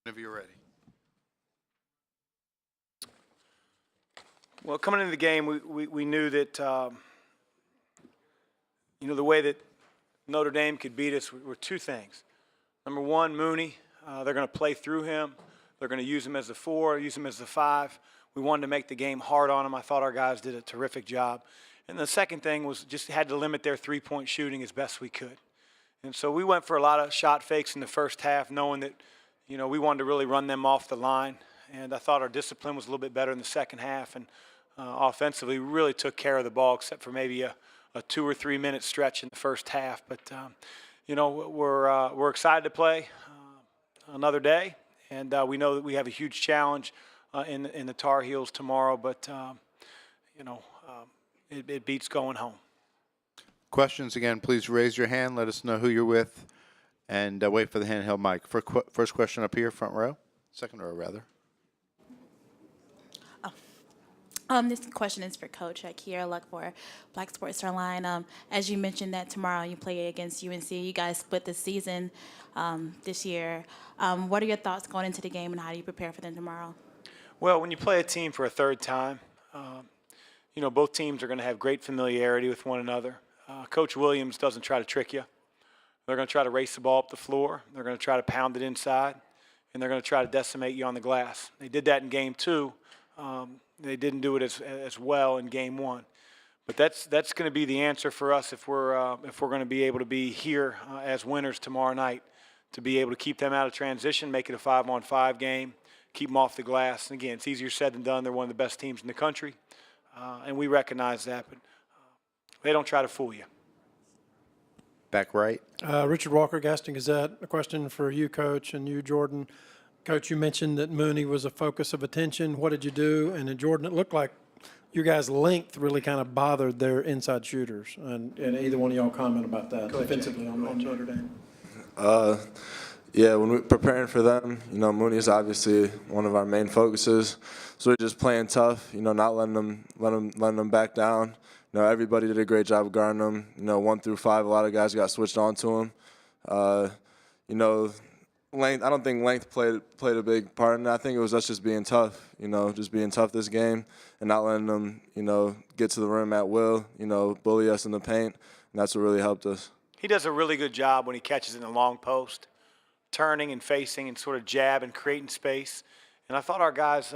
Whenever you're ready. Well, coming into the game, we knew that, the way that Notre Dame could beat us were two things. Number one, Mooney. They're going to play through him. They're going to use him as a 4, use him as a 5. We wanted to make the game hard on him. I thought our guys did a terrific job. And the second thing was just had to limit their three-point shooting as best we could. And so we went for a lot of shot fakes in the first half, knowing that, we wanted to really run them off the line. And I thought our discipline was a little bit better in the second half. And offensively, we really took care of the ball, except for maybe a 2 or 3 minute stretch in the first half. But, we're excited to play another day. And we know that we have a huge challenge in the Tar Heels tomorrow. But, it beats going home. Questions, again, please raise your hand. Let us know who you're with. And wait for the handheld mic. First question up here, front row. Second row, rather. This question is for Coach Kiera Luck for Black Sports Online. As you mentioned that tomorrow you play against UNC, you guys split the season this year. What are your thoughts going into the game, and how do you prepare for them tomorrow? Well, when you play a team for a third time, both teams are going to have great familiarity with one another. Coach Williams doesn't try to trick you. They're going to try to race the ball up the floor. They're going to try to pound it inside, and they're going to try to decimate you on the glass. They did that in Game 2. They didn't do it as well in Game 1. But that's going to be the answer for us if we're going to be able to be here as winners tomorrow night, to be able to keep them out of transition, make it a 5-on-5 game, keep them off the glass. And again, it's easier said than done. They're one of the best teams in the country, and we recognize that. But they don't try to fool you. Back right. Richard Walker, Gaston Gazette. A question for you, Coach, and you, Jordan. Coach, you mentioned that Mooney was a focus of attention. What did you do? And then, Jordan, it looked like your guys' length really kind of bothered their inside shooters. And either one of y'all comment about that defensively on Notre Dame. Yeah, when we're preparing for them, Mooney is obviously one of our main focuses. So we're just playing tough, not letting them back down. Everybody did a great job of guarding them. 1 through 5, a lot of guys got switched on to them. Length, I don't think length played a big part in it. I think it was us just being tough, just being tough this game and not letting them, get to the rim at will, bully us in the paint, and that's what really helped us. He does a really good job when he catches in the long post, turning and facing and sort of jab and creating space. And I thought our guys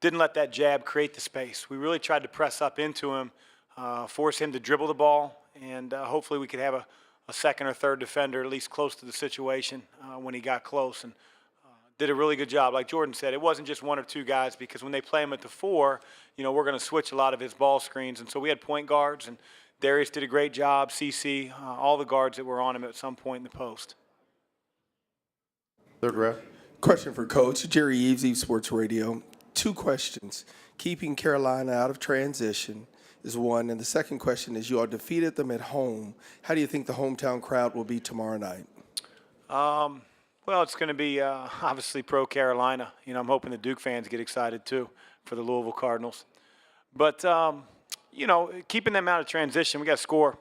didn't let that jab create the space. We really tried to press up into him, force him to dribble the ball, and hopefully we could have a second or third defender at least close to the situation when he got close, and did a really good job. Like Jordan said, it wasn't just 1 or 2 guys, because when they play him at the 4, we're going to switch a lot of his ball screens. And so we had point guards, and Darius did a great job, CC, all the guards that were on him at some point in the post. Third row. Question for Coach. Jerry Eves, Eves Sports Radio. 2 questions. Keeping Carolina out of transition is one, and the second question is, you all defeated them at home. How do you think the hometown crowd will be tomorrow night? Well, it's going to be obviously pro-Carolina. I'm hoping the Duke fans get excited too for the Louisville Cardinals. But, keeping them out of transition, we got to score.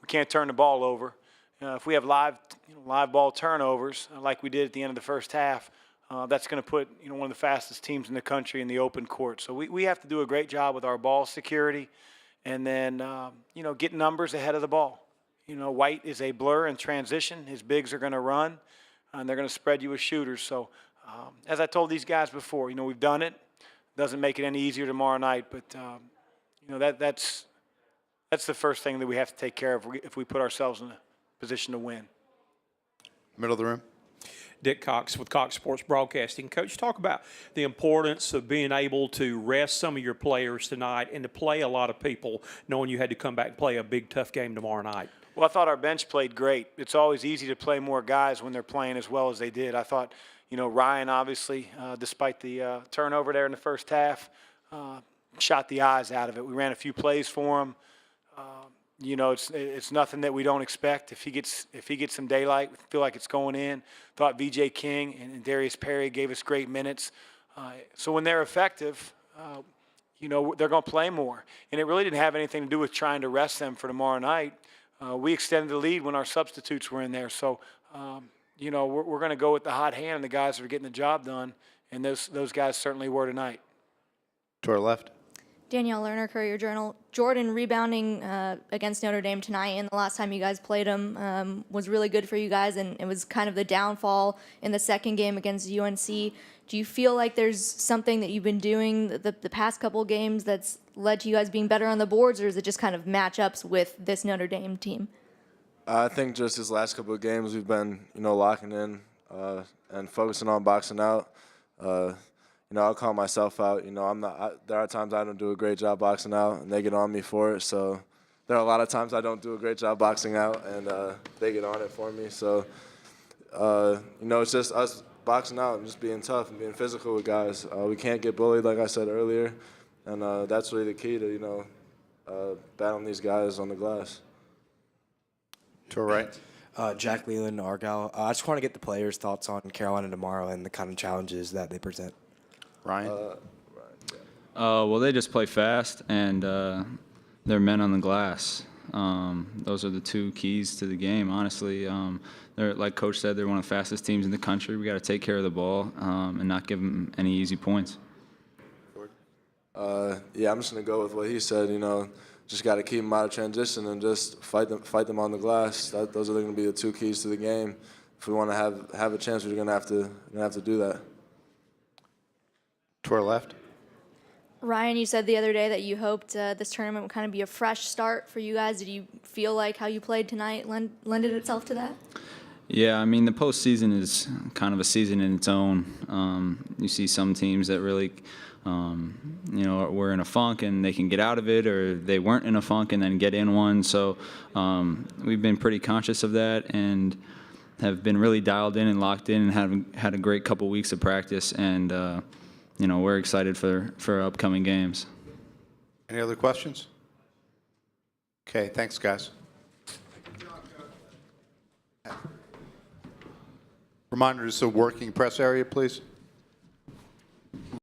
We can't turn the ball over. If we have live ball turnovers like we did at the end of the first half, that's going to put one of the fastest teams in the country in the open court. So we have to do a great job with our ball security, and then get numbers ahead of the ball. White is a blur in transition. His bigs are going to run, and they're going to spread you with shooters. So as I told these guys before, we've done it. Doesn't make it any easier tomorrow night, but that's the first thing that we have to take care of if we put ourselves in a position to win. Middle of the room. Dick Cox with Cox Sports Broadcasting. Coach, talk about the importance of being able to rest some of your players tonight and to play a lot of people, knowing you had to come back and play a big, tough game tomorrow night. Well, I thought our bench played great. It's always easy to play more guys when they're playing as well as they did. I thought, Ryan, obviously, despite the turnover there in the first half, shot the eyes out of it. We ran a few plays for him. It's nothing that we don't expect. If he gets some daylight, we feel like it's going in. Thought V.J. King and Darius Perry gave us great minutes. So when they're effective, they're going to play more. And it really didn't have anything to do with trying to rest them for tomorrow night. We extended the lead when our substitutes were in there. So, you know, we're going to go with the hot hand and the guys that are getting the job done, and those guys certainly were tonight. To our left. Danielle Lerner, Courier-Journal. Jordan rebounding against Notre Dame tonight, and the last time you guys played them was really good for you guys, and it was kind of the downfall in the second game against UNC. Do you feel like there's something that you've been doing the past couple games that's led to you guys being better on the boards, or is it just kind of matchups with this Notre Dame team? I think just this last couple of games we've been, locking in and focusing on boxing out. I'll call myself out. There are times I don't do a great job boxing out, and they get on me for it. So there are a lot of times I don't do a great job boxing out, and they get on it for me. So, it's just us boxing out and just being tough and being physical with guys. We can't get bullied, like I said earlier, and that's really the key to, battling these guys on the glass. To our right. Jack Leland, Argyle. I just want to get the players' thoughts on Carolina tomorrow and the kind of challenges that they present. Ryan. Well, they just play fast, and they're men on the glass. Those are the two keys to the game, honestly. They're, like Coach said, they're one of the fastest teams in the country. We got to take care of the ball and not give them any easy points. I'm just going to go with what he said, just got to keep them out of transition and just fight them on the glass. Those are going to be the two keys to the game. If we want to have a chance, we're going to have to do that. To our left. Ryan, you said the other day that you hoped this tournament would kind of be a fresh start for you guys. Did you feel like how you played tonight lended itself to that? Yeah, I mean, the postseason is kind of a season in its own. You see some teams that really, were in a funk and they can get out of it, or they weren't in a funk and then get in one. So we've been pretty conscious of that and have been really dialed in and locked in and have had a great couple weeks of practice. And, we're excited for upcoming games. Any other questions? Okay, thanks, guys. Reminder, this is a working press area, please.